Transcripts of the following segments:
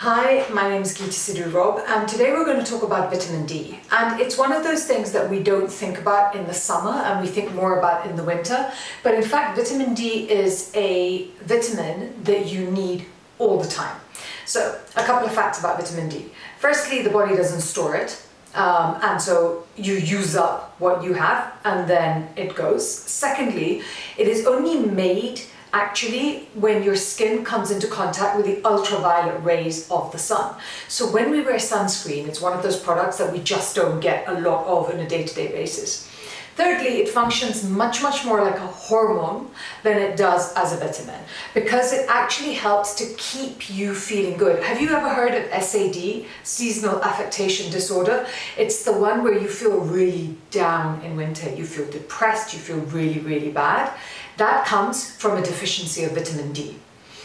Hi, my name is Geeta Sidhu-Robb and today we're going to talk about vitamin D. And it's one of those things that we don't think about in the summer and we think more about in the winter. But in fact, vitamin D is a vitamin that you need all the time. So a couple of facts about vitamin D. Firstly, the body doesn't store it. And so you use up what you have and then it goes. Secondly, it is only made actually when your skin comes into contact with the ultraviolet rays of the sun. So when we wear sunscreen, it's one of those products that we just don't get a lot of on a day-to-day basis. Thirdly, it functions much more like a hormone than it does as a vitamin because it actually helps to keep you feeling good. Have you ever heard of SAD, seasonal affectation disorder? It's the one where you feel really down in winter, you feel depressed, you feel really bad. That comes from a deficiency of vitamin D.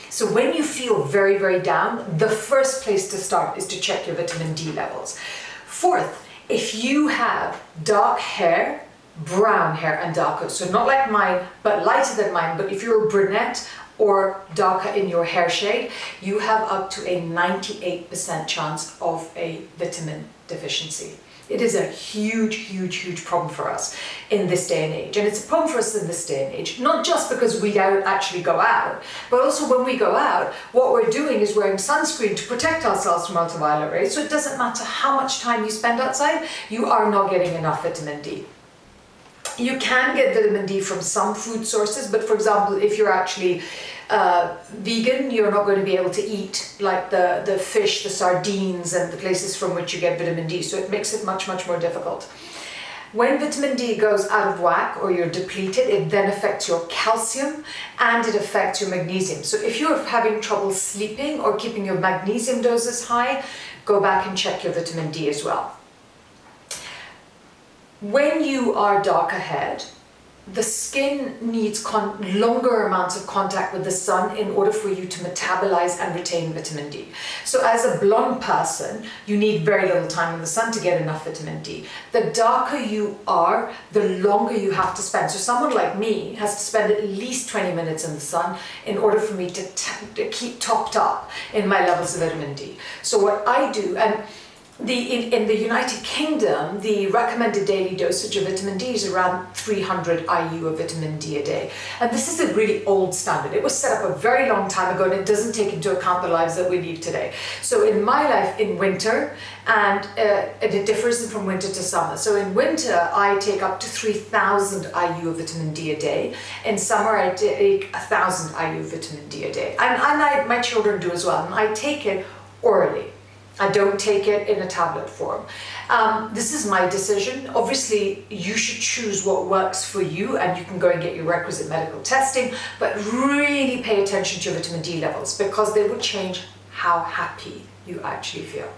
So when you feel very down, the first place to start is to check your vitamin D levels. Fourth, if you have dark hair, brown hair and darker, so not like mine, but lighter than mine, but if you're a brunette or darker in your hair shade, you have up to a 98% chance of a vitamin deficiency. It is a huge problem for us in this day and age. And it's a problem for us in this day and age, not just because we don't actually go out, but also when we go out, what we're doing is wearing sunscreen to protect ourselves from ultraviolet rays. So it doesn't matter how much time you spend outside, you are not getting enough vitamin D. You can get vitamin D from some food sources, but for example, if you're actually vegan, you're not going to be able to eat like the fish, the sardines and the places from which you get vitamin D. So it makes it much more difficult. When vitamin D goes out of whack or you're depleted, it then affects your calcium and it affects your magnesium. So if you're having trouble sleeping or keeping your magnesium doses high, go back and check your vitamin D as well. When you are darker haired, the skin needs longer amounts of contact with the sun in order for you to metabolize and retain vitamin D. So as a blonde person, you need very little time in the sun to get enough vitamin D. The darker you are, the longer you have to spend. So someone like me has to spend at least 20 minutes in the sun in order for me to keep topped up in my levels of vitamin D. So what I do, and in the United Kingdom, the recommended daily dosage of vitamin D is around 300 IU of vitamin D a day. And this is a really old standard. It was set up a very long time ago and it doesn't take into account the lives that we live today. So in my life, in winter, and it differs from winter to summer. So in winter, I take up to 3,000 IU of vitamin D a day. In summer, I take 1,000 IU of vitamin D a day. And my children do as well. And I take it orally. I don't take it in a tablet form. This is my decision. Obviously, you should choose what works for you and you can go and get your requisite medical testing, but really pay attention to your vitamin D levels because they will change how happy you actually feel.